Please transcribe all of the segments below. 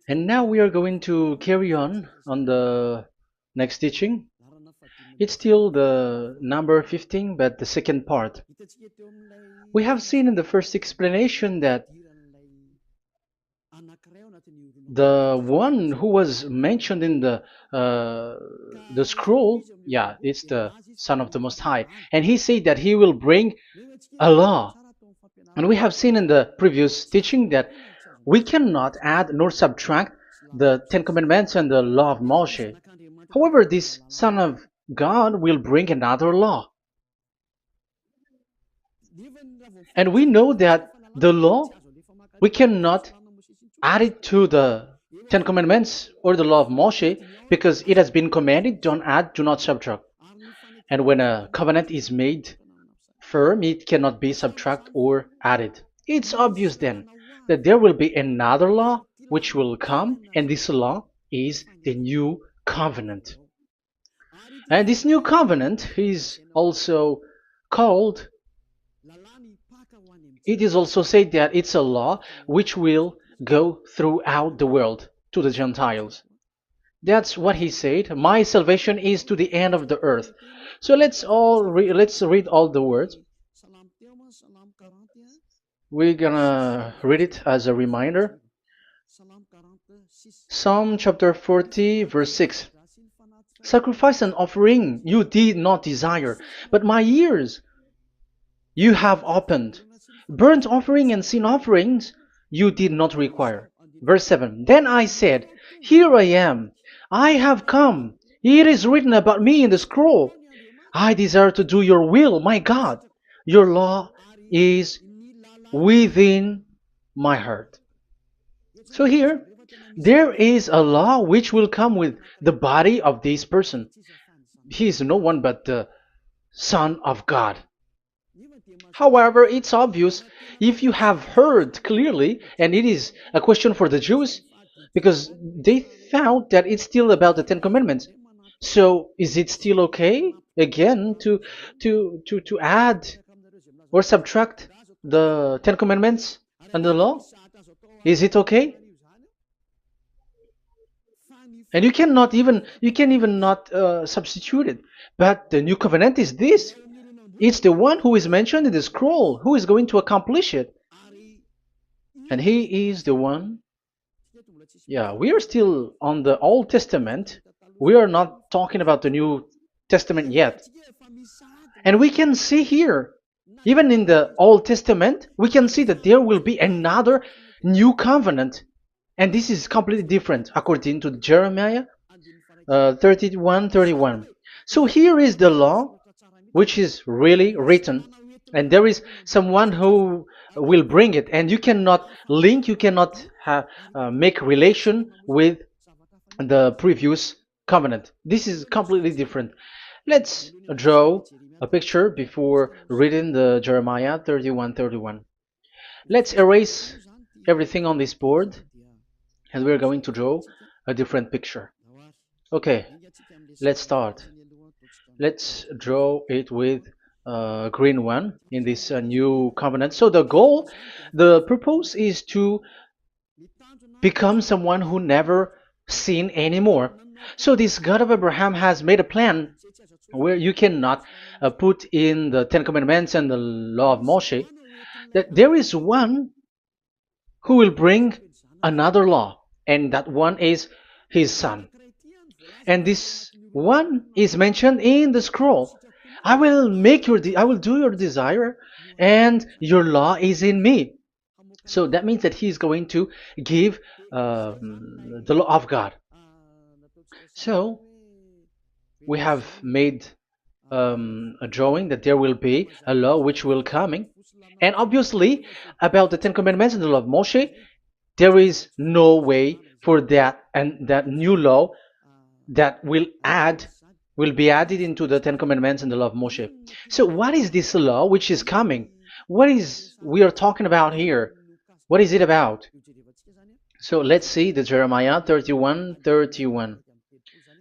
And now we are going to carry on the next teaching. It's still the number 15, but the second part. We have seen in the first explanation that the one who was mentioned in the scroll, yeah, it's the Son of the Most High, and he said that he will bring a law. And we have seen in the previous teaching that we cannot add nor subtract the Ten Commandments and the law of Moshe. However, this Son of God will bring another law. And we know that the law, we cannot add it to the Ten Commandments or the law of Moshe because it has been commanded, don't add, do not subtract. And when a covenant is made firm, it cannot be subtracted or added. It's obvious then that there will be another law which will come, and this law is the new covenant. And this new covenant is also called, it is also said that it's a law which will go throughout the world to the Gentiles. That's what he said. My salvation is to the end of the earth. So let's read all the words. We're gonna read it as a reminder. Psalm chapter 40, verse 6. Sacrifice and offering you did not desire, but my ears you have opened. Burnt offering and sin offerings you did not require. Verse 7. Then I said, here I am. I have come. It is written about me in the scroll. I desire to do your will, my God. Your law is within my heart. So here, there is a law which will come with the body of this person. He is no one but the Son of God. However, it's obvious if you have heard clearly, and it is a question for the Jews, because they found that it's still about the Ten Commandments. So is it still okay again to add or subtract the Ten Commandments and the law? Is it okay? And you can even not substitute it. But the new covenant is this. It's the one who is mentioned in the scroll who is going to accomplish it. And he is the one. Yeah, we are still on the Old Testament. We are not talking about the New Testament yet. And we can see here, even in the Old Testament, we can see that there will be another new covenant. And this is completely different according to Jeremiah 31:31. So here is the law, which is really written, and there is someone who will bring it, and you cannot link, you cannot make relation with the previous covenant. This is completely different. Let's draw a picture before reading the Jeremiah 31:31. Let's erase everything on this board, and we're going to draw a different picture. Okay, let's start. Let's draw it with a green one in this new covenant. So the purpose is to become someone who never sin anymore. So this God of Abraham has made a plan where you cannot put in the Ten Commandments and the law of Moshe, that there is one who will bring another law, and that one is his son. And this one is mentioned in the scroll. I will do your desire, and your law is in me. So that means that he is going to give the law of God. So we have made a drawing that there will be a law which will coming, and obviously about the Ten Commandments and the law of Moshe, there is no way for that and that new law that will be added into the Ten Commandments and the law of Moshe. So what is this law which is coming? What is we are talking about here? What is it about? So let's see the Jeremiah 31:31.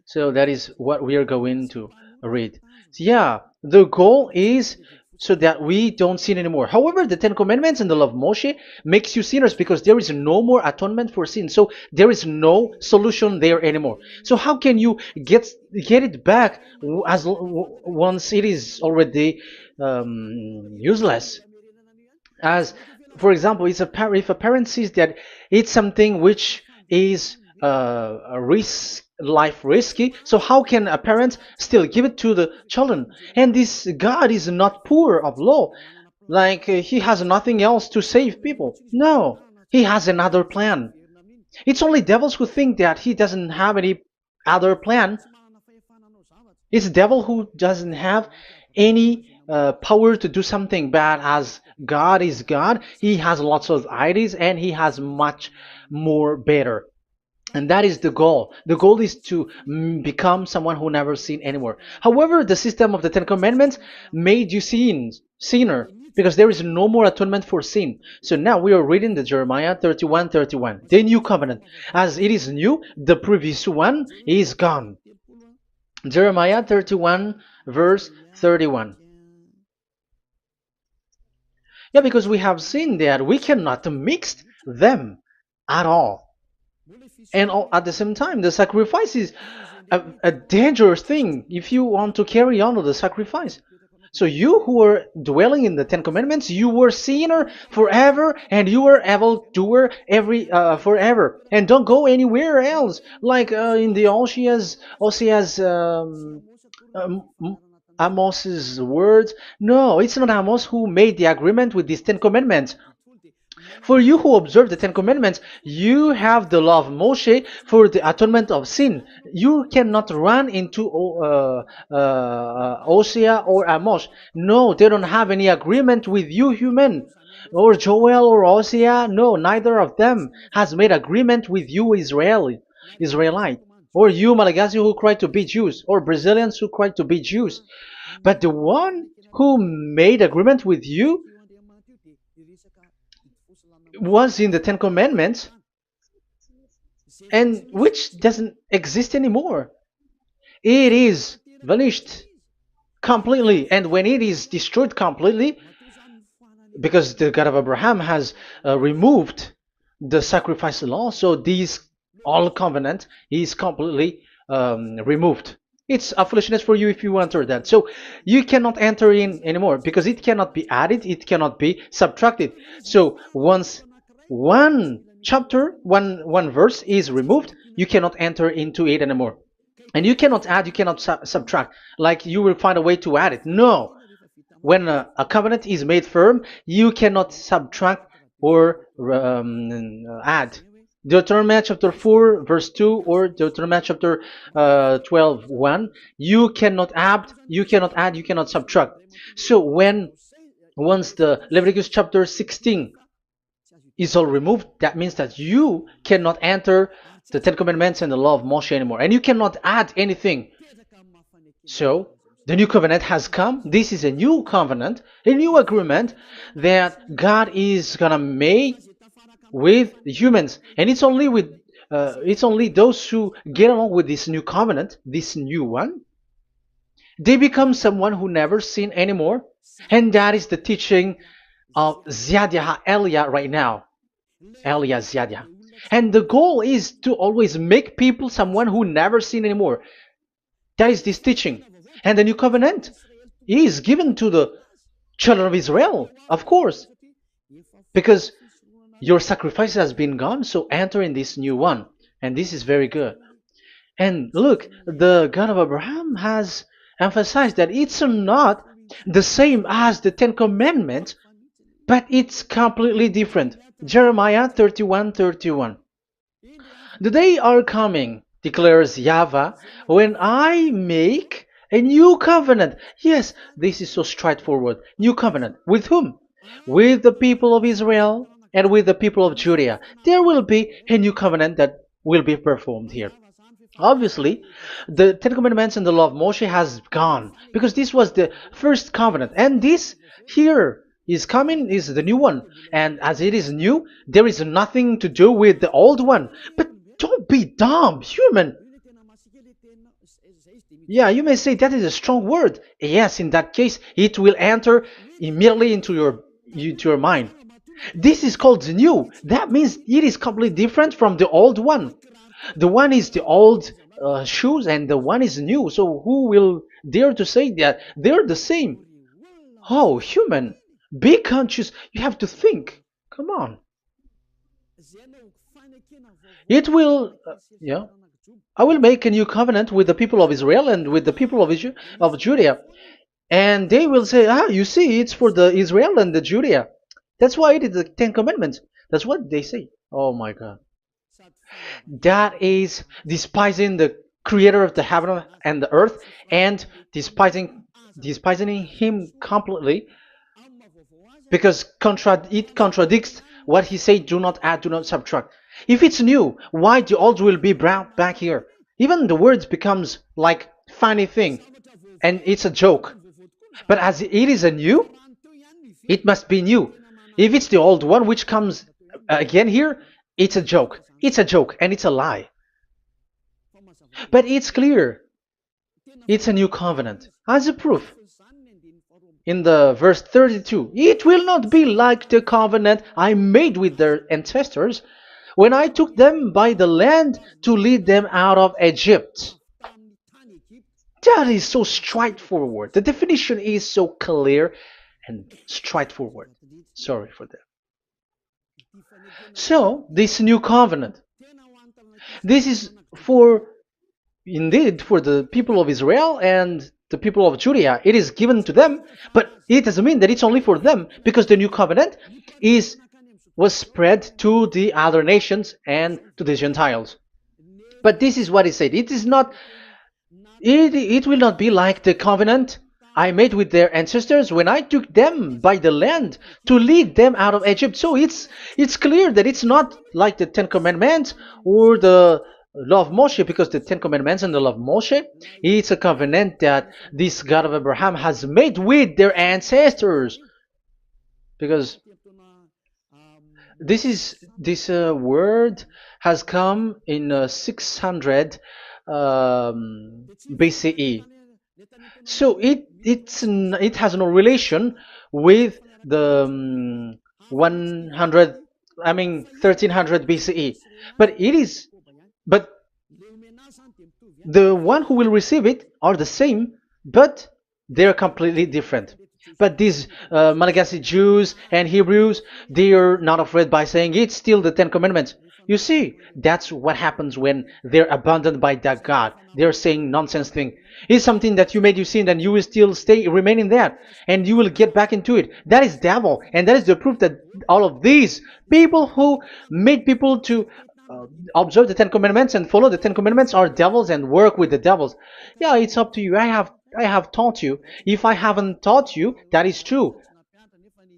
So that is what we are going to read. So yeah, the goal is so that we don't sin anymore. However, the Ten Commandments and the law of Moshe makes you sinners because there is no more atonement for sin. So there is no solution there anymore. So how can you get it back once it is already useless? As for example, if a parent sees that it's something which is a risk life risky, so how can a parent still give it to the children? And this God is not poor of law, like he has nothing else to save people. No, he has another plan. It's only devils who think that he doesn't have any other plan. It's devil who doesn't have any power to do something bad. As God is God, he has lots of ideas and he has much more better. And that is the goal. The goal is to become someone who never sin anymore. However, the system of the Ten Commandments made you sinner, because there is no more atonement for sin. So now we are reading the Jeremiah 31:31, the new covenant. As it is new, the previous one is gone. Jeremiah 31 verse 31. Yeah, because we have seen that we cannot mix them at all. And at the same time, the sacrifice is a dangerous thing if you want to carry on with the sacrifice. So you who are dwelling in the Ten Commandments, you were sinner forever, and you were evil doer forever, and don't go anywhere else. Like in the Osea's Amos's words. No, it's not Amos who made the agreement with these Ten Commandments. For you who observe the Ten Commandments, you have the law of Moshe for the atonement of sin. You cannot run into Hosea or Amos. No, they don't have any agreement with you, human. Or Joel or Hosea. No, neither of them has made agreement with you, Israelite. Or you, Malagasy, who cry to be Jews. Or Brazilians who cry to be Jews. But the one who made agreement with you was in the Ten Commandments, and which doesn't exist anymore. It is vanished completely, and when it is destroyed completely, because the God of Abraham has removed the sacrifice law, so this all covenant is completely removed. It's a foolishness for you if you enter that. So you cannot enter in anymore because it cannot be added, it cannot be subtracted. So once one chapter, one verse is removed, you cannot enter into it anymore. And you cannot add, you cannot subtract. Like you will find a way to add it. No. When a covenant is made firm, you cannot subtract or add. Deuteronomy chapter 4 verse 2 or Deuteronomy chapter 12:1, you cannot add, you cannot subtract. So once the Leviticus chapter 16 is all removed, that means that you cannot enter the Ten Commandments and the law of Moshe anymore, and you cannot add anything. So the new covenant has come. This is a new covenant, a new agreement that God is gonna make with humans, and it's only those who get along with this new covenant, this new one, they become someone who never sin anymore. And that is the teaching of Ziadia Elia right now, Elia Ziadia. And the goal is to always make people someone who never sin anymore. That is this teaching. And the new covenant is given to the children of Israel, of course, because your sacrifice has been gone, so enter in this new one. And this is very good. And look, the God of Abraham has emphasized that it's not the same as the Ten Commandments, but it's completely different. Jeremiah 31:31. The day are coming, declares YAHVAH, when I make a new covenant. Yes, this is so straightforward. New covenant. With whom? With the people of Israel and with the people of Judea. There will be a new covenant that will be performed here. Obviously, the Ten Commandments and the law of Moshe has gone because this was the first covenant, and this here is coming is the new one. And as it is new, there is nothing to do with the old one. But don't be dumb, human. Yeah, you may say that is a strong word. Yes, in that case, it will enter immediately into your mind. This is called the new. That means it is completely different from the old one. The one is the old shoes, and the one is new. So who will dare to say that they're the same? Oh, human, be conscious. You have to think. Come on. It will. Yeah. I will make a new covenant with the people of Israel and with the people of Judea. And they will say, ah, you see, it's for the Israel and the Judea. That's why it is the Ten Commandments. That's what they say. Oh my God. That is despising the creator of the heaven and the earth and despising him completely because it contradicts what he said, do not add, do not subtract. If it's new, why the old will be brought back here? Even the words becomes like funny thing and it's a joke. But as it is a new, it must be new. If it's the old one which comes again here, it's a joke. It's a joke and it's a lie. But it's clear. It's a new covenant. As a proof, in the verse 32, it will not be like the covenant I made with their ancestors when I took them by the land to lead them out of Egypt. That is so straightforward. The definition is so clear and straightforward. Sorry for that. So, this new covenant, this is for, indeed, for the people of Israel and the people of Judea. It is given to them, but it doesn't mean that it's only for them, because the new covenant was spread to the other nations and to the Gentiles. But this is what is said. It will not be like the covenant I made with their ancestors when I took them by the land to lead them out of Egypt. So it's clear that it's not like the Ten Commandments or the law of Moshe, because the Ten Commandments and the law of Moshe, it's a covenant that this God of Abraham has made with their ancestors. Because this word has come in 600 BCE. So it has no relation with the 1300 BCE. But the one who will receive it are the same, but they're completely different. But these Malagasy Jews and Hebrews, they are not afraid by saying it's still the Ten Commandments. You see, that's what happens when they're abandoned by that God. They're saying nonsense thing. It's something that you made you sin, and you will still remain in that, and you will get back into it. That is devil, and that is the proof that all of these people who made people to observe the Ten Commandments and follow the Ten Commandments are devils and work with the devils. Yeah, it's up to you. I have taught you. If I haven't taught you, that is true.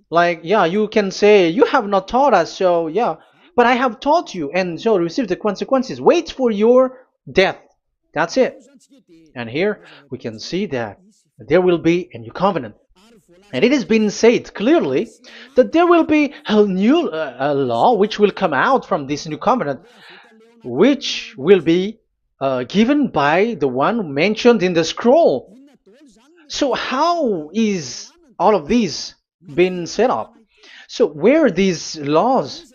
Like, yeah, you can say you have not taught us, so yeah, but I have taught you, and so receive the consequences. Wait for your death. That's it. And here we can see that there will be a new covenant. And it has been said clearly that there will be a new law which will come out from this new covenant, which will be given by the one mentioned in the scroll. So how is all of these been set up? So where these laws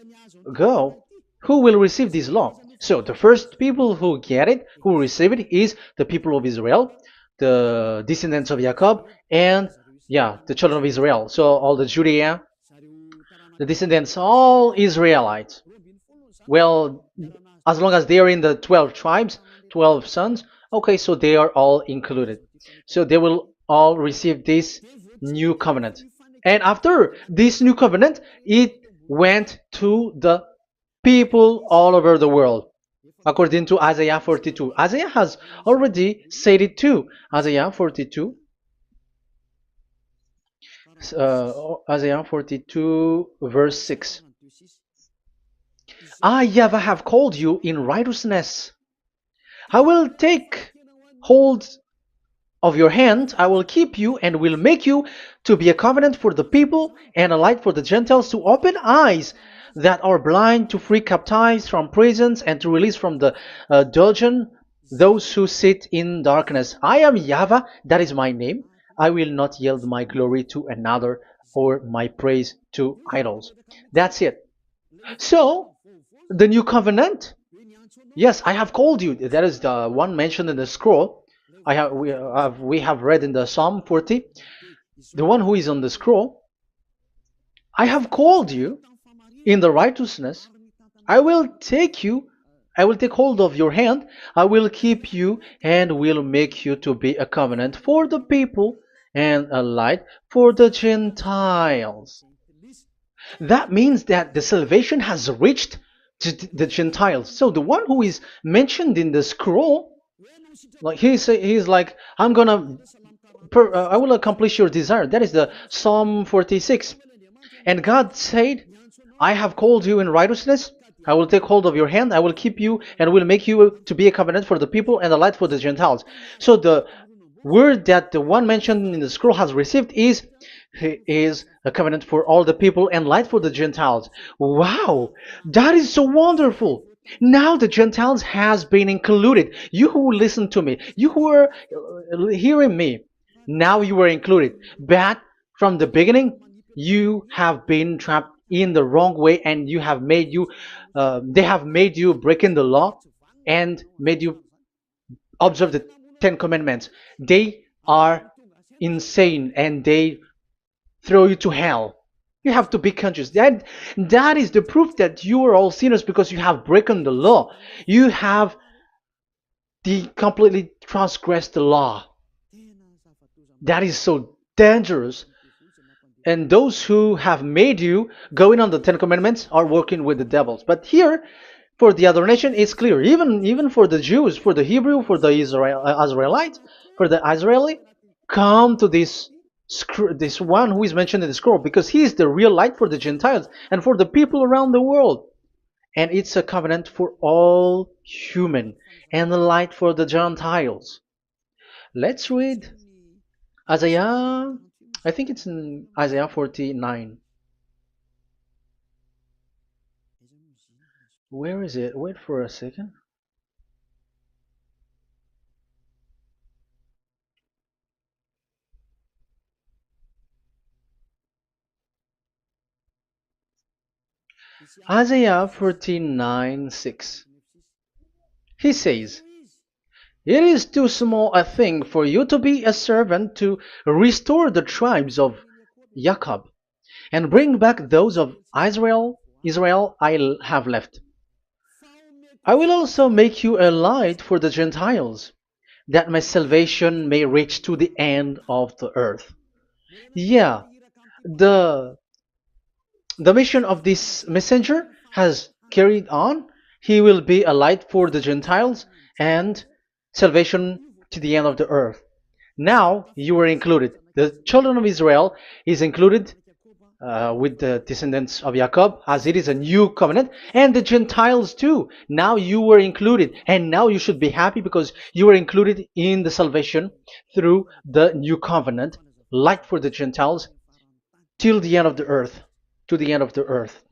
go, who will receive this law? So the first people who get it, who receive it, is the people of Israel, the descendants of Jacob, and yeah, the children of Israel. So all the Judea, the descendants, all Israelites. Well, as long as they are in the 12 tribes, 12 sons, okay, so they are all included. So they will all receive this new covenant. And after this new covenant, it went to the people all over the world, according to Isaiah 42. Isaiah has already said it too. Isaiah 42. Isaiah 42 verse 6. I, YAHVAH, have called you in righteousness. I will take hold of your hand, I will keep you and will make you to be a covenant for the people and a light for the Gentiles, to open eyes that are blind, to free captives from prisons, and to release from the dungeon those who sit in darkness. I am YAHVAH, that is my name. I will not yield my glory to another or my praise to idols. That's it. So, the new covenant. Yes, I have called you. That is the one mentioned in the scroll. We have read in the Psalm 40. The one who is on the scroll. I have called you in the righteousness. I will take you. I will take hold of your hand. I will keep you and will make you to be a covenant for the people and a light for the Gentiles. That means that the salvation has reached to the Gentiles. So the one who is mentioned in the scroll, like he's like, I will accomplish your desire. That is the Psalm 46. And God said, I have called you in righteousness. I will take hold of your hand. I will keep you and will make you to be a covenant for the people and a light for the Gentiles. So the word that the one mentioned in the scroll has received is a covenant for all the people and light for the Gentiles. Wow, that is so wonderful. Now the Gentiles has been included. You who listen to me, you who are hearing me, now you are included. But from the beginning, you have been trapped in the wrong way, and they have made you breaking the law and made you observe the Ten Commandments. They are insane and they throw you to hell. You have to be conscious. That is the proof that you are all sinners because you have broken the law. You have completely transgressed the law. That is so dangerous. And those who have made you going on the Ten Commandments are working with the devils. But here, for the other nation, it's clear. Even for the Jews, for the Hebrew, for the Israelite, for the Israeli, come to this one who is mentioned in the scroll, because he is the real light for the Gentiles and for the people around the world. And it's a covenant for all human and a light for the Gentiles. Let's read Isaiah. I think it's in Isaiah 49. Where is it? Wait for a second. Isaiah 49:6. He says, it is too small a thing for you to be a servant to restore the tribes of Jacob and bring back those of Israel I have left. I will also make you a light for the Gentiles, that my salvation may reach to the end of the earth. Yeah, the the mission of this messenger has carried on. He will be a light for the Gentiles and salvation to the end of the earth. Now you are included. The children of Israel is included with the descendants of Jacob, as it is a new covenant, and the Gentiles too. Now you were included, and now you should be happy because you were included in the salvation through the new covenant, light for the Gentiles, till the end of the earth, to the end of the earth.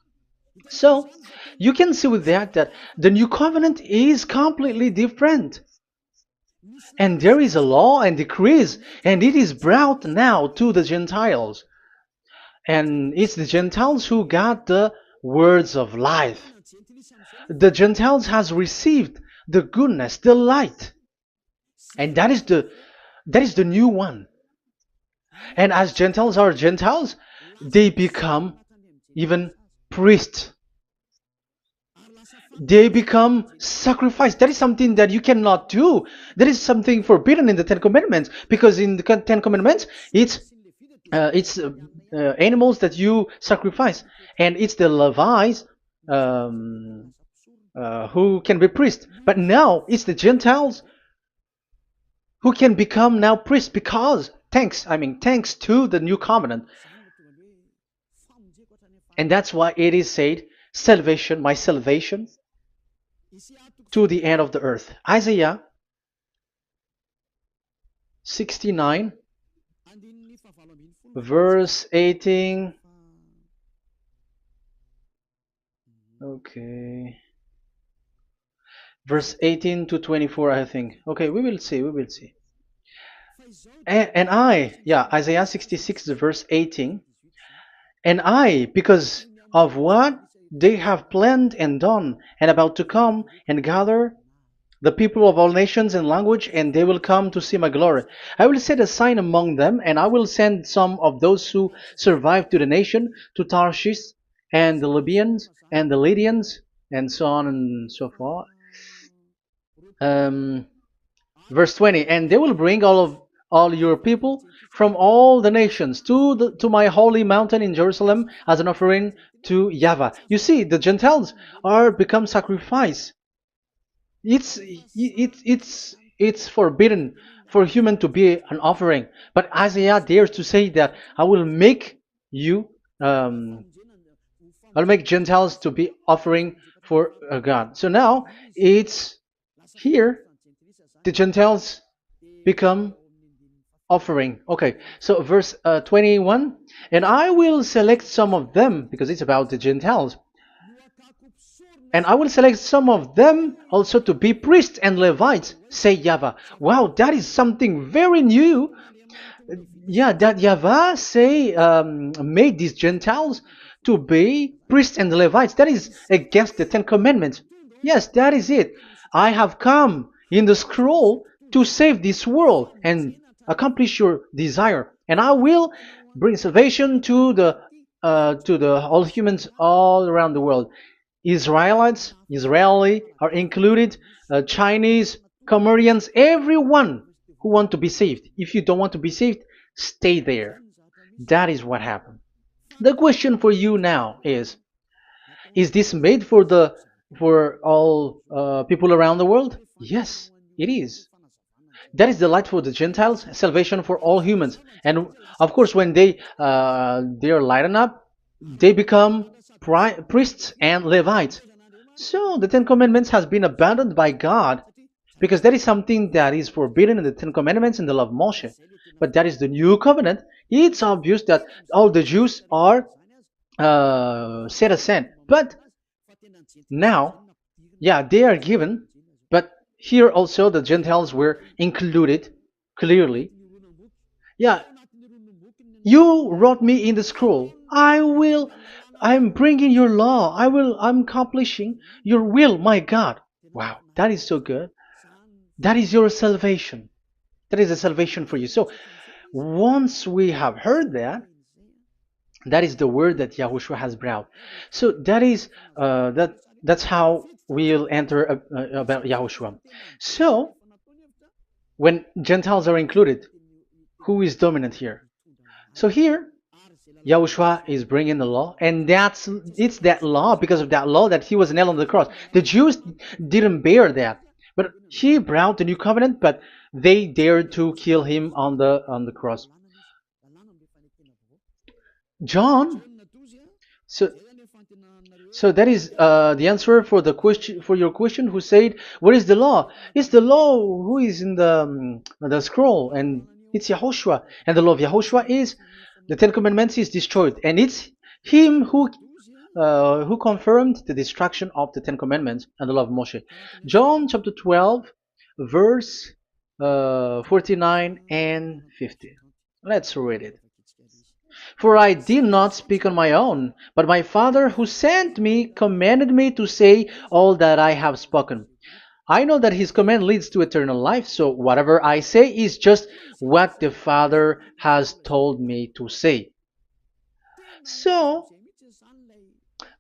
So you can see with that the new covenant is completely different. And there is a law and decrees, and it is brought now to the Gentiles. And it's the Gentiles who got the words of life. The Gentiles has received the goodness, the light. And that is the new one. And as Gentiles are Gentiles, they become even priests. They become sacrifice. That is something that you cannot do. That is something forbidden in the Ten Commandments, because in the Ten Commandments it's animals that you sacrifice, and it's the Levites um, who can be priests. But now it's the Gentiles who can become now priests, because thanks to the new covenant. And that's why it is said, salvation, my salvation to the end of the earth. Isaiah 69 verse 18. Okay. verse 18 to 24, I think. Okay, we will see, we will see. And I, yeah, Isaiah 66, verse 18. And I, because of what they have planned and done, and about to come and gather the people of all nations and language, and they will come to see my glory. I will set a sign among them, and I will send some of those who survive to the nation, to Tarshish, and the Libyans, and the Lydians, and so on and so forth. Um, Verse 20, and they will bring all your people from all the nations to my holy mountain in Jerusalem as an offering to YAHVAH. You see, the Gentiles are become sacrifice. It's forbidden for human to be an offering, but Isaiah dares to say that I will make you um, I'll make Gentiles to be offering for God. So now it's here the Gentiles become offering. Okay, so verse 21, and I will select some of them, because it's about the Gentiles, and I will select some of them also to be priests and Levites, say YAHVAH. Wow, that is something very new. Yeah, that YAHVAH say made these Gentiles to be priests and Levites. That is against the Ten Commandments. Yes, that is it. I have come in the scroll to save this world and accomplish your desire, and I will bring salvation to the all humans all around the world. Israelites, Israeli are included, Chinese, Comorians, everyone who want to be saved. If you don't want to be saved, stay there. That is what happened. The question for you now is this made for all people around the world? Yes, it is. That is the light for the Gentiles, salvation for all humans. And of course, when they are lightened up, they become priests and Levites. So the Ten Commandments has been abandoned by God, because that is something that is forbidden in the Ten Commandments and the law of Moshe. But that is the new covenant. It's obvious that all the Jews are set aside. But now, yeah, they are given, but here also the Gentiles were included clearly. Yeah, you wrote me in the scroll. I'm bringing your law. I'm accomplishing your will, my God. Wow, that is so good. That is your salvation. That is a salvation for you. So once we have heard that, that is the word that Yahushua has brought. So that is that's how we'll enter about Yahushua. So when Gentiles are included, who is dominant here? So here, Yahushua is bringing the law, and it's that law, because of that law, that he was nailed on the cross. The Jews didn't bear that, but he brought the new covenant, but they dared to kill him on the cross. John, so so that is the answer for the question, for your question. Who said, "What is the law?" It's the law who is in the scroll, and it's Yahushua. And the law of Yahushua is the Ten Commandments is destroyed, and it's him who confirmed the destruction of the Ten Commandments and the law of Moshe. John chapter 12, verse 49 and 50. Let's read it. For I did not speak on my own, but my Father who sent me commanded me to say all that I have spoken. I know that his command leads to eternal life, so whatever I say is just what the Father has told me to say. So,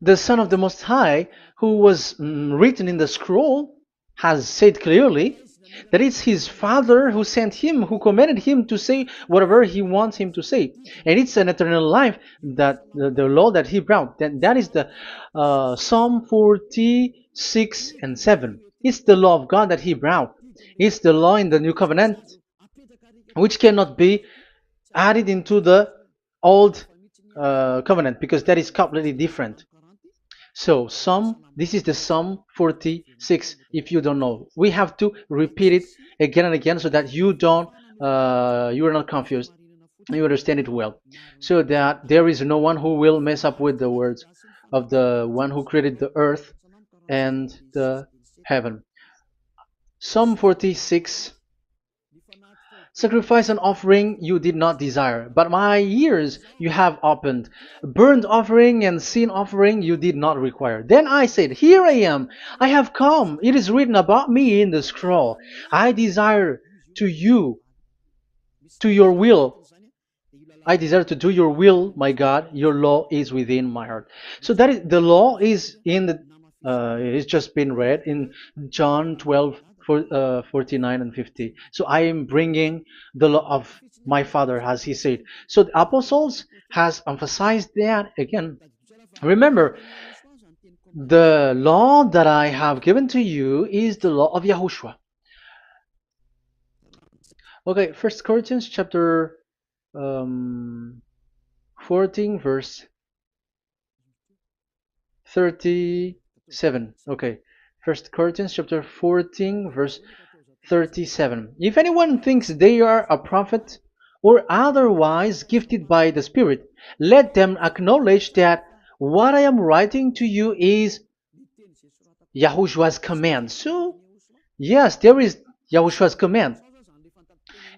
the Son of the Most High, who was written in the scroll, has said clearly that it's his Father who sent him, who commanded him to say whatever he wants him to say. And it's an eternal life, that the law that he brought. That is the Psalm 46 and 7. It's the law of God that he brought. It's the law in the new covenant, which cannot be added into the old covenant, because that is completely different. So this is the Psalm 46. If you don't know, we have to repeat it again and again, so that you are not confused. You understand it well, so that there is no one who will mess up with the words of the one who created the earth and the heaven. Psalm 46. Sacrifice and offering you did not desire, but my ears you have opened. Burnt offering and sin offering you did not require. Then I said, Here I am, I have come. It is written about me in the scroll. I desire to you, to your will. I desire to do your will, my God. Your law is within my heart. So that is the law is in the. It's just been read in John 12, 49 and 50. So I am bringing the law of my Father, as he said. So the apostles has emphasized that again. Remember, the law that I have given to you is the law of YAHOSHUAH. Okay, First Corinthians chapter 14 verse 37. Okay, First Corinthians chapter 14 verse 37. If anyone thinks they are a prophet or otherwise gifted by the Spirit, let them acknowledge that what I am writing to you is Yahushua's command. So yes, there is Yahushua's command.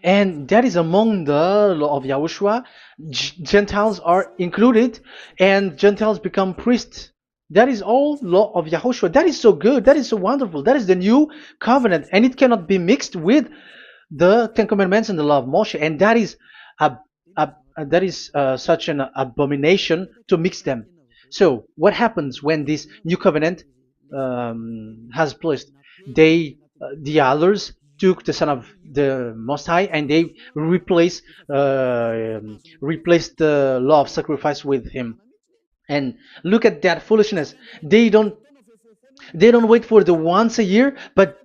And that is among the law of Yahushua. Gentiles are included, and Gentiles become priests. That is all law of Yahushua. That is so good. That is so wonderful. That is the new covenant, and it cannot be mixed with the Ten Commandments and the law of Moshe. And that is such an abomination to mix them. So what happens when this new covenant has placed? The others took the Son of the Most High and they replaced the law of sacrifice with him. And look at that foolishness. They don't wait for the once a year, but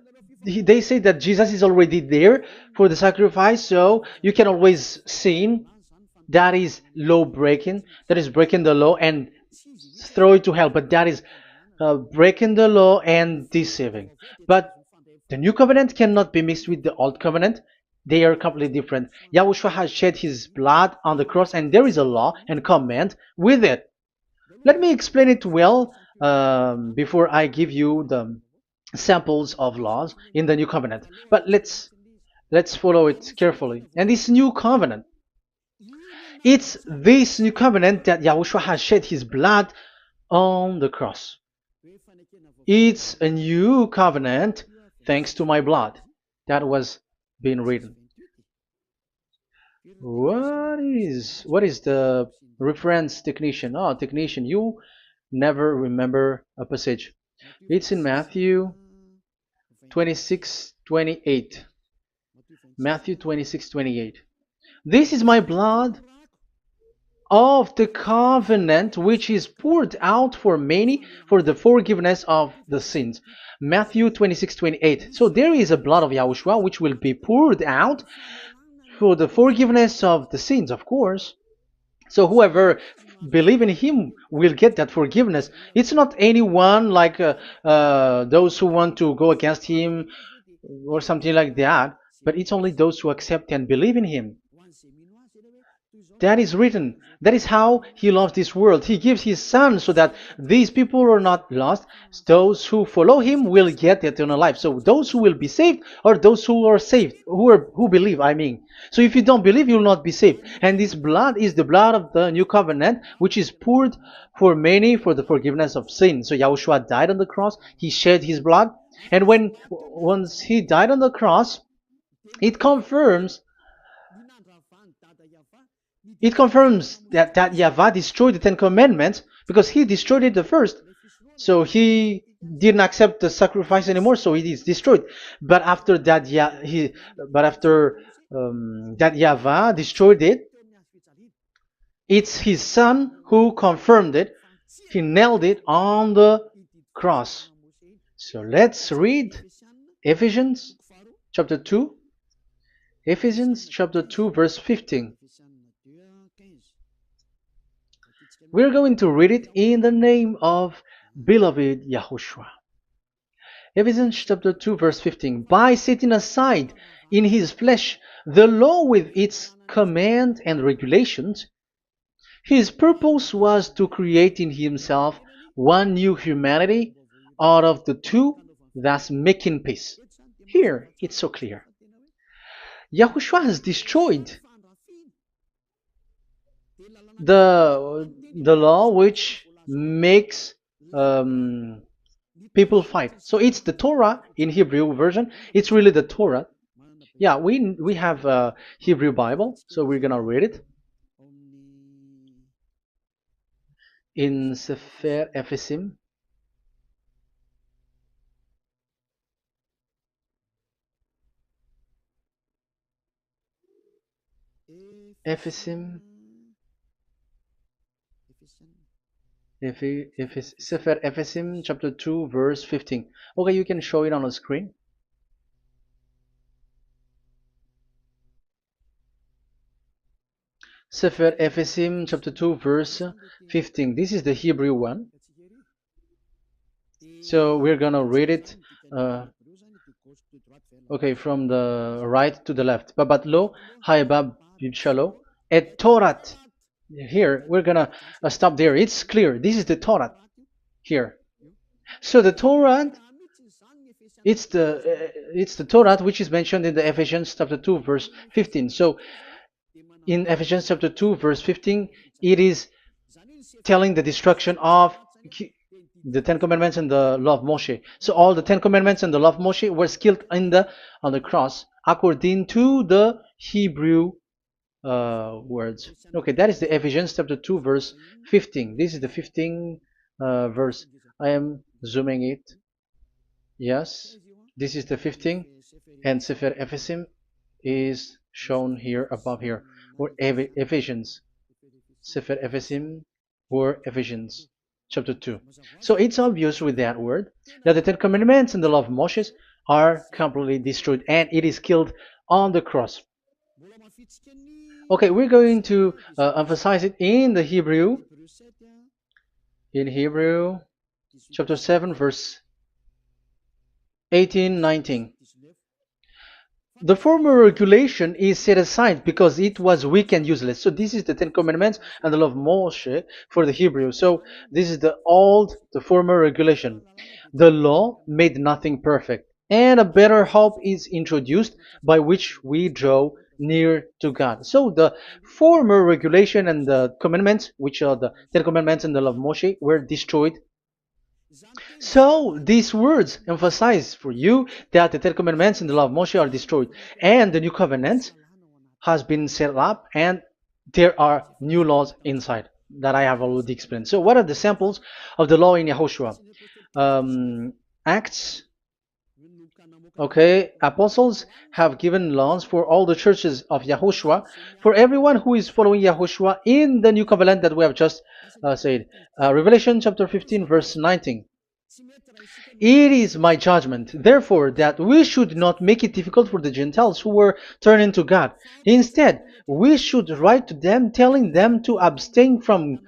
they say that Jesus is already there for the sacrifice, so you can always sin. That is law breaking. That is breaking the law and throw it to hell. But that is breaking the law and deceiving. But the new covenant cannot be mixed with the old covenant. They are completely different. Yahushua has shed his blood on the cross, and there is a law and command with it. Let me explain it well before I give you the samples of laws in the new covenant. But let's follow it carefully. And this new covenant, it's this new covenant that Yahushua has shed his blood on the cross. It's a new covenant thanks to my blood that was being written. What is the reference technician? Oh, technician, you never remember a passage. It's in Matthew 26:28. Matthew 26:28. This is my blood of the covenant which is poured out for many for the forgiveness of the sins. Matthew 26:28. So there is a blood of Yahushua which will be poured out for the forgiveness of the sins, of course. So whoever believe in him will get that forgiveness. It's not anyone like those who want to go against him or something like that, but it's only those who accept and believe in him. That is written. That is how he loves this world. He gives his son so that these people are not lost. Those who follow him will get eternal life. So those who will be saved are those who are saved, who believe, I mean. So if you don't believe, you will not be saved. And this blood is the blood of the new covenant, which is poured for many for the forgiveness of sin. So Yahushua died on the cross. He shed his blood. And once he died on the cross, it confirms that YAHVAH destroyed the Ten Commandments because he destroyed it the first. So he didn't accept the sacrifice anymore, so it is destroyed. But after that, that YAHVAH destroyed it, it's his son who confirmed it. He nailed it on the cross. So let's read Ephesians chapter 2. Ephesians chapter 2 verse 15. We're going to read it in the name of beloved Yahushua. Ephesians chapter 2 verse 15. By setting aside in his flesh the law with its command and regulations, his purpose was to create in himself one new humanity out of the two, thus making peace. Here, it's so clear. Yahushua has destroyed the law which makes people fight. So it's the Torah in Hebrew version. It's really the Torah. Yeah, we have a Hebrew Bible, so we're gonna read it in Sefer Ephesim. Ephesim. Sefer Ephesim chapter 2 verse 15. Okay, you can show it on the screen. Sefer Ephesim chapter 2 verse 15. This is the Hebrew one. So we're gonna read it okay, from the right to the left. Babat lo haibab shalo et Torat. Here we're gonna stop there. It's clear. This is the Torah here. So the Torah, it's the Torah which is mentioned in the Ephesians chapter 2 verse 15. So in Ephesians chapter 2 verse 15, it is telling the destruction of the Ten Commandments and the law of Moshe. So all the Ten Commandments and the law of Moshe were killed on the cross according to the Hebrew words. Okay, that is the Ephesians chapter 2 verse 15. This is the 15 verse. I am zooming it. Yes, this is the 15, and Sefer Ephesim is shown here above here, or Ephesians. Sefer Ephesim or Ephesians chapter 2. So it's obvious with that word that the Ten Commandments and the law of Moses are completely destroyed, and it is killed on the cross. Okay, we're going to emphasize it in the Hebrew. In Hebrew chapter 7 verse 18, 19. The former regulation is set aside because it was weak and useless. So this is the Ten Commandments and the law of Moshe for the Hebrew. So this is the former regulation. The law made nothing perfect, and a better hope is introduced by which we draw near to God. So the former regulation and the commandments, which are the Ten Commandments and the law of Moshe, were destroyed. So these words emphasize for you that the Ten Commandments and the law of Moshe are destroyed, and the new covenant has been set up, and there are new laws inside that I have already explained. So what are the samples of the law in YAHOSHUAH? Acts. Okay, apostles have given laws for all the churches of YAHOSHUAH, for everyone who is following YAHOSHUAH in the new covenant that we have just said. Revelation chapter 15 verse 19. It is my judgment, therefore, that we should not make it difficult for the Gentiles who were turning to God. Instead, we should write to them telling them to abstain from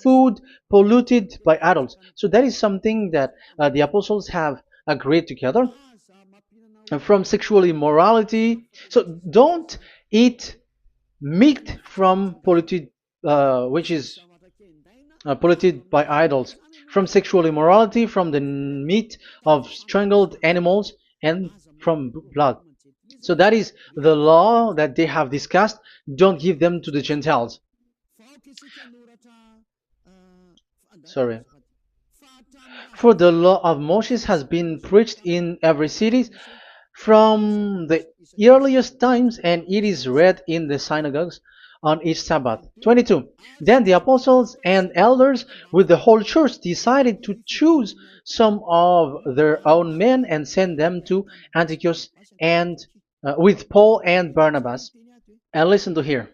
food polluted by idols. So that is something that the apostles have agreed together. From sexual immorality. So don't eat meat from polluted, which is polluted by idols, from sexual immorality, from the meat of strangled animals, and from blood. So that is the law that they have discussed. Don't give them to the Gentiles. Sorry. For the law of Moses has been preached in every city from the earliest times, and it is read in the synagogues on each Sabbath. 22. Then the apostles and elders with the whole church decided to choose some of their own men and send them to Antioch and with Paul and Barnabas. And listen to here.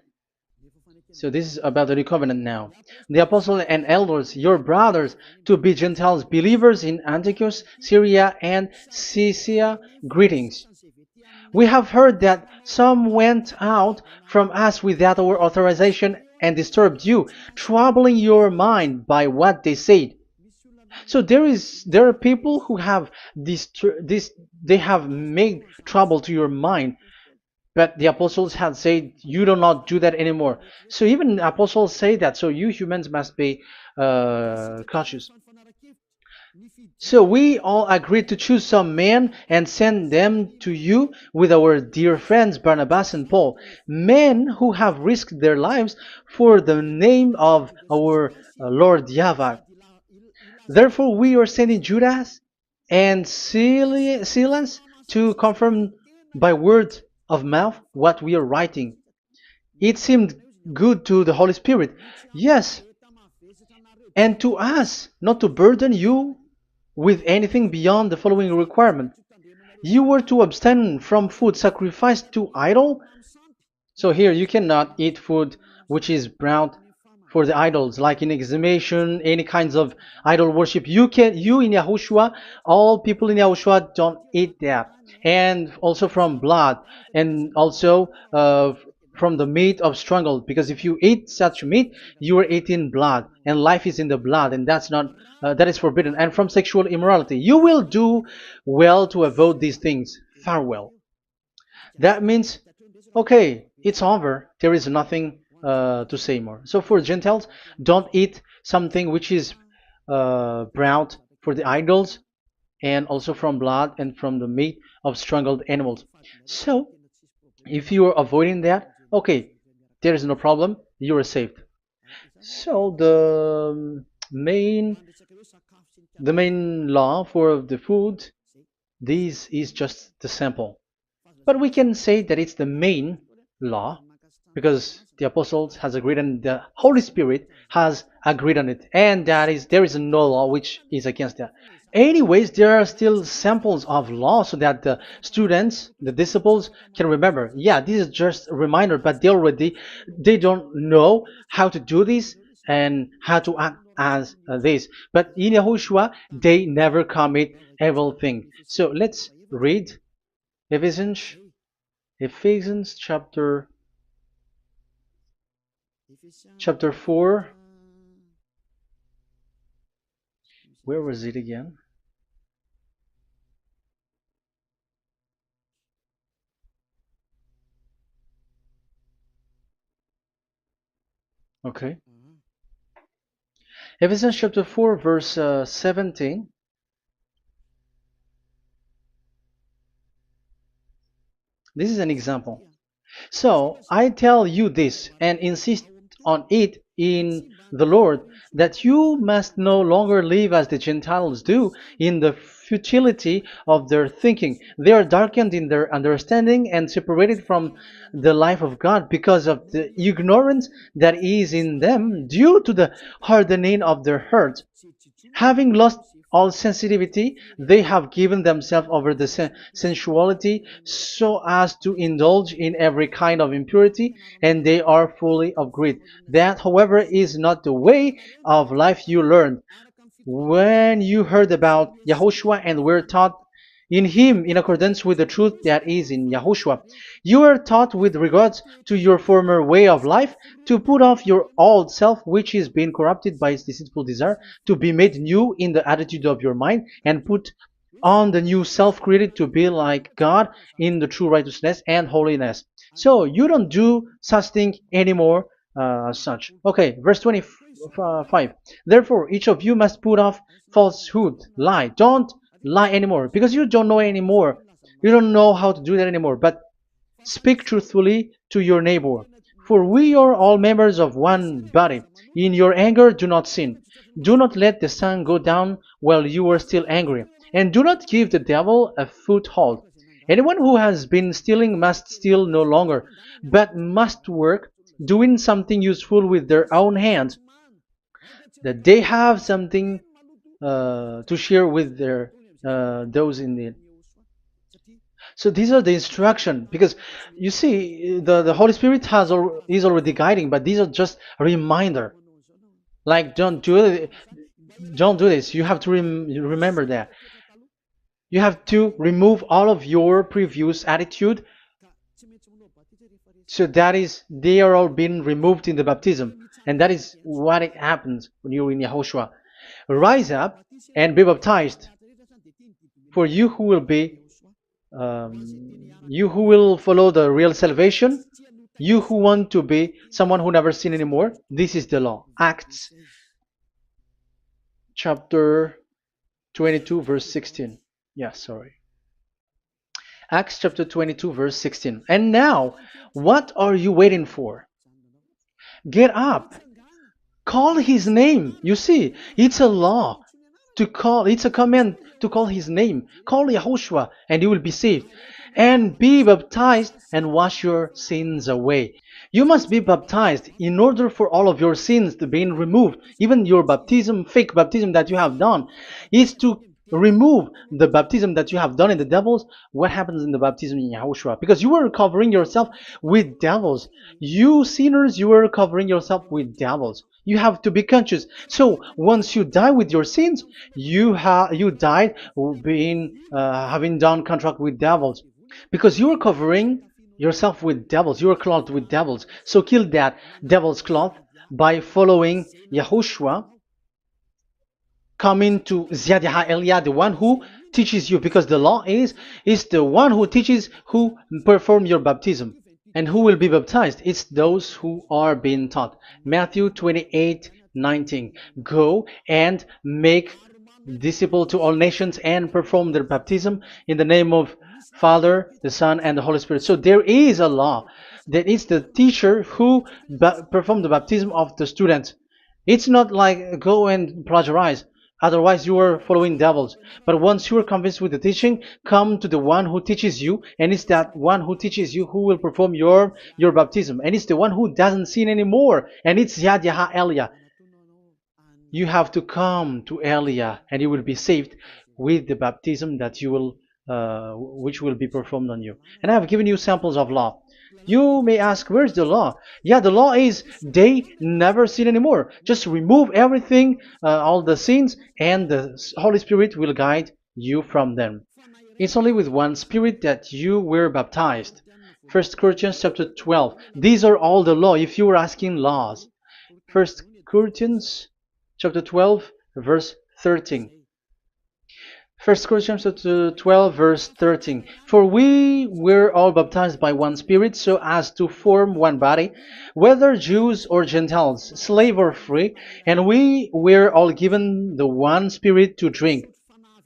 So this is about the new covenant now. The apostles and elders, your brothers, to be Gentiles believers in Antioch, Syria, and Cilicia, greetings. We have heard that some went out from us without our authorization and disturbed you, troubling your mind by what they said. So there are people who have they have made trouble to your mind, but the apostles had said you do not do that anymore. So even the apostles say that. So you humans must be cautious. So we all agreed to choose some men and send them to you with our dear friends Barnabas and Paul, men who have risked their lives for the name of our Lord YAHVAH. Therefore, we are sending Judas and Silas to confirm by word of mouth what we are writing. It seemed good to the Holy Spirit, yes, and to us, not to burden you with anything beyond the following requirement. You were to abstain from food sacrificed to idol. So here you cannot eat food which is brought for the idols, like in exhumation, any kinds of idol worship. You in Yahushua, all people in Yahushua don't eat that, and also from blood, and also from the meat of strangled. Because if you eat such meat, you are eating blood, and life is in the blood, and that's not that is forbidden. And from sexual immorality, you will do well to avoid these things. Farewell. That means, okay, it's over. There is nothing to say more. So for Gentiles, don't eat something which is brought for the idols, and also from blood and from the meat of strangled animals. So if you are avoiding that, okay, there is no problem. You are saved. So the main law for the food, this is just the sample. But we can say that it's the main law because the apostles has agreed and the Holy Spirit has agreed on it, and that is there is no law which is against that. Anyways, there are still samples of law so that the students, the disciples, can remember. Yeah, this is just a reminder, but they don't know how to do this and how to act as this. But in Yahushua, they never commit evil thing. So let's read Ephesians, Ephesians chapter 4. Where was it again? Okay. Ephesians chapter 4, verse 17. This is an example. So I tell you this and insist on it in the Lord, that you must no longer live as the Gentiles do in the futility of their thinking. They are darkened in their understanding and separated from the life of God because of the ignorance that is in them due to the hardening of their hearts. Having lost all sensitivity, they have given themselves over to sensuality so as to indulge in every kind of impurity, and they are fully of greed. That, however, is not the way of life you learned when you heard about Yahushua and were taught in him in accordance with the truth that is in Yahushua. You are taught with regards to your former way of life to put off your old self, which is being corrupted by its deceitful desire, to be made new in the attitude of your mind, and put on the new self created to be like God in the true righteousness and holiness. So you don't do such thing anymore as such. Okay, verse 25. Therefore, each of you must put off falsehood, lie. Don't lie anymore because you don't know anymore. You don't know how to do that anymore. But speak truthfully to your neighbor. For we are all members of one body. In your anger, do not sin. Do not let the sun go down while you are still angry. And do not give the devil a foothold. Anyone who has been stealing must steal no longer, but must work, doing something useful with their own hands, that they have something to share with their those in need. So these are the instruction because you see the Holy Spirit is already guiding, but these are just a reminder. Like don't do this. You have to remember that. You have to remove all of your previous attitude. So that is they are all being removed in the baptism, and that is what it happens when you're in Yahushua. Rise up and be baptized, for you who will follow the real salvation, you who want to be someone who never sin anymore. This is the law. Acts chapter 22 verse 16. Yeah, sorry. Acts chapter 22 verse 16. And now, what are you waiting for? Get up. Call his name. You see, it's a law to call, it's a command to call his name. Call Yahushua and you will be saved. And be baptized and wash your sins away. You must be baptized in order for all of your sins to be removed. Even your baptism, fake baptism that you have done, is to remove the baptism that you have done in the devils. What happens in the baptism in Yahushua? Because you are covering yourself with devils. You sinners, you are covering yourself with devils. You have to be conscious. So once you die with your sins, you died being having done contract with devils, because you are covering yourself with devils. You are clothed with devils. So kill that devil's cloth by following Yahushua, coming to YAH Elia, the one who teaches you, because the law is the one who teaches who perform your baptism. And who will be baptized? It's those who are being taught. Matthew 28:19. Go and make disciples to all nations and perform their baptism in the name of Father, the Son, and the Holy Spirit. So there is a law that it's the teacher who perform the baptism of the students. It's not like go and plagiarize. Otherwise, you are following devils. But once you are convinced with the teaching, come to the one who teaches you, and it's that one who teaches you who will perform your baptism. And it's the one who doesn't sin anymore. And it's YAH Elia. You have to come to Elia, and you will be saved with the baptism that you will, which will be performed on you. And I have given you samples of law. You may ask, where's the law? Yeah, the law is they never sin anymore. Just remove everything, all the sins, and the Holy Spirit will guide you from them. It's only with one Spirit that you were baptized. 1 Corinthians chapter 12. These are all the law, if you were asking laws. 1 Corinthians chapter 12, verse 13. 1 Corinthians chapter 12 verse 13. For we were all baptized by one Spirit, so as to form one body, whether Jews or Gentiles, slave or free, and we were all given the one Spirit to drink.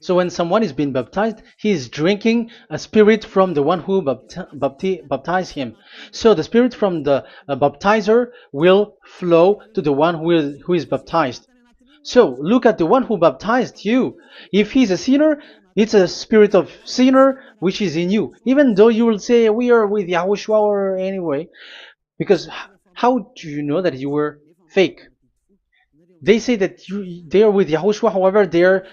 So when someone is being baptized, he is drinking a spirit from the one who baptized him. So the spirit from the baptizer will flow to the one who is baptized. So look at the one who baptized you. If he's a sinner, it's a spirit of sinner which is in you. Even though you will say we are with YAHOSHUAH or anyway, because how do you know that you were fake? They say that they are with YAHOSHUAH, however they are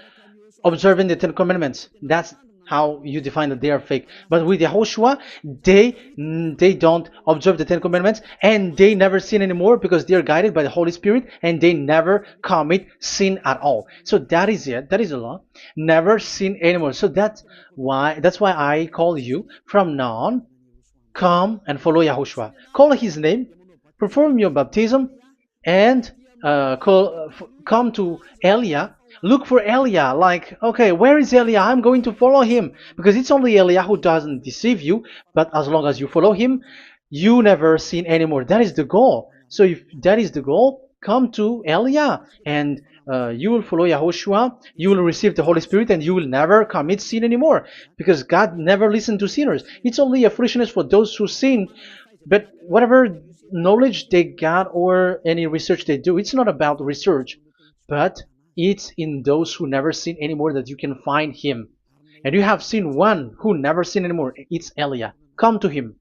observing the Ten Commandments. That's how you define that they are fake. But with YAHOSHUAH, they don't observe the Ten Commandments, and they never sin anymore because they are guided by the Holy Spirit, and they never commit sin at all. So that is it. That is the law. Never sin anymore. So that's why I call you from now on. Come and follow YAHOSHUAH. Call his name, perform your baptism, and come to Elia. Look for Elia, like, okay, where is Elia? I'm going to follow him, because it's only Elia who doesn't deceive you. But as long as you follow him, you never sin anymore. That is the goal. So if that is the goal, come to Elia, and you will follow YAHOSHUAH. You will receive the Holy Spirit, and you will never commit sin anymore, because God never listened to sinners. It's only a foolishness for those who sin. But whatever knowledge they got or any research they do, it's not about research, but it's in those who never sin anymore that you can find him. And you have seen one who never sin anymore. It's Elia. Come to him,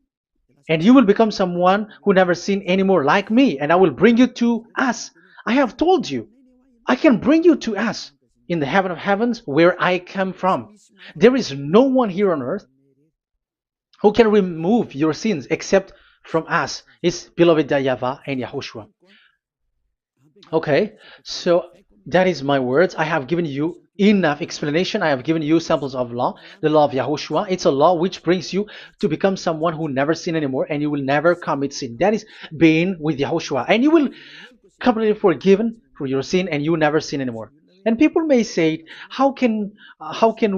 and you will become someone who never sin anymore, like me, and I will bring you to us. I have told you, I can bring you to us in the heaven of heavens, where I come from. There is no one here on earth who can remove your sins except from us. It's beloved YAHVAH and YAHOSHUAH. Okay, so that is my words. I have given you enough explanation. I have given you samples of law, the law of YAHOSHUAH. It's a law which brings you to become someone who never sin anymore, and you will never commit sin. That is being with YAHOSHUAH, and you will completely forgiven for your sin, and you will never sin anymore. And people may say, how can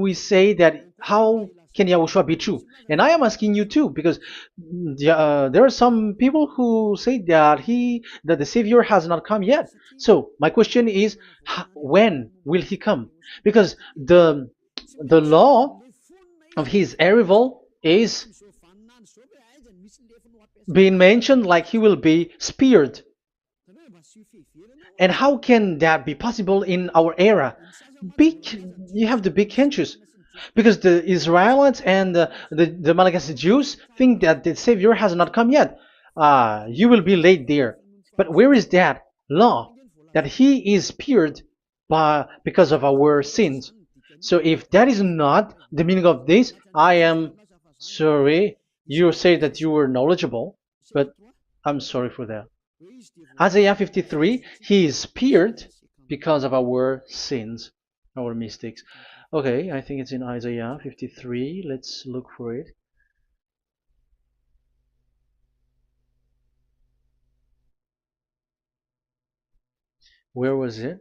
we say that? How can Yahushua be true? And I am asking you too, because there are some people who say that the Savior has not come yet. So my question is, when will he come? Because the law of his arrival is being mentioned like he will be speared. And how can that be possible in our era? Big, you have to be conscious. Because the Israelites and the Malagasy Jews think that the Savior has not come yet. You will be late there. But where is that law? That he is speared because of our sins. So if that is not the meaning of this, I am sorry. You say that you were knowledgeable, but I'm sorry for that. Isaiah 53, he is speared because of our sins, our mistakes. Okay, I think it's in Isaiah 53. Let's look for it. Where was it?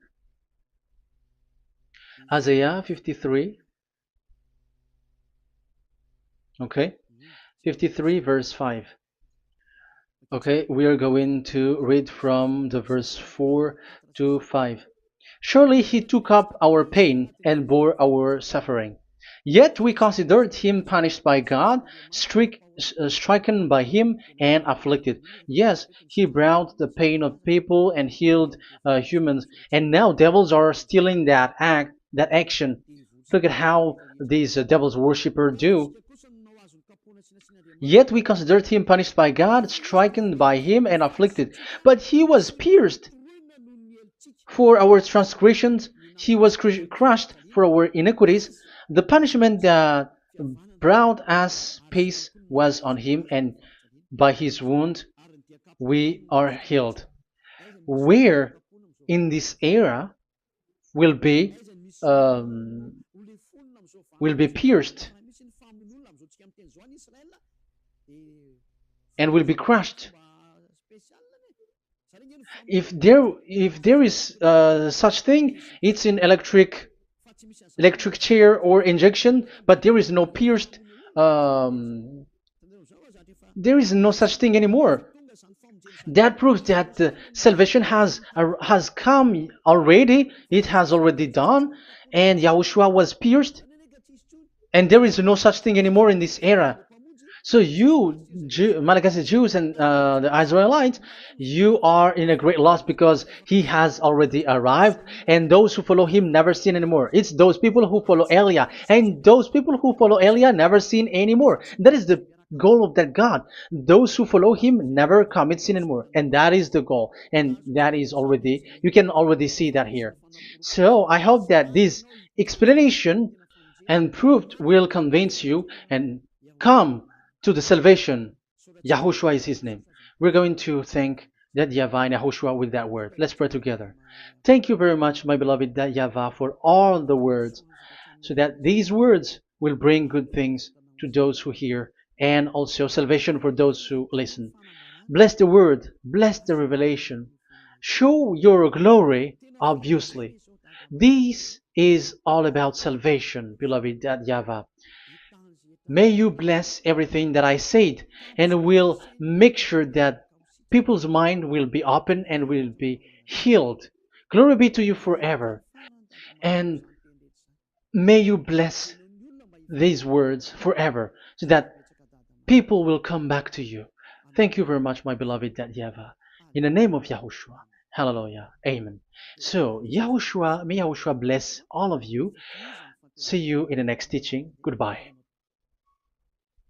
Isaiah 53. Okay, 53 verse 5. Okay, we are going to read from the verse 4 to 5. Surely he took up our pain and bore our suffering. Yet we considered him punished by God, stricken by him, and afflicted. Yes, he brought the pain of people and healed humans. And now devils are stealing that action. Look at how these devils worshippers do. Yet we considered him punished by God, stricken by him, and afflicted. But he was pierced for our transgressions, he was crushed for our iniquities. The punishment that brought us peace was on him, and by his wound we are healed. Where in this era will be um, pierced and will be crushed. If there is such thing, it's in electric chair or injection, but there is no pierced. There is no such thing anymore. That proves that salvation has come already. It has already done, and Yahushua was pierced, and there is no such thing anymore in this era. So you, Malagasy Jews and the Israelites, you are in a great loss because he has already arrived, and those who follow him never sin anymore. It's those people who follow Elia, and those people who follow Elia never sin anymore. That is the goal of that God. Those who follow him never commit sin anymore, and that is the goal. And that is already, you can already see that here. So I hope that this explanation and proof will convince you and come to the salvation. Yahushua is his name. We're going to thank that YAHVAH and Yahushua with that word. Let's pray together. Thank you very much, my beloved that YAHVAH, for all the words, so that these words will bring good things to those who hear, and also salvation for those who listen. Bless the word, bless the revelation. Show your glory, obviously. This is all about salvation, beloved that YAHVAH. May you bless everything that I said, and will make sure that people's mind will be open and will be healed. Glory be to you forever. And may you bless these words forever, so that people will come back to you. Thank you very much, my beloved that YAHVAH. In the name of Yahushua. Hallelujah. Amen. So, Yahushua, may Yahushua bless all of you. See you in the next teaching. Goodbye.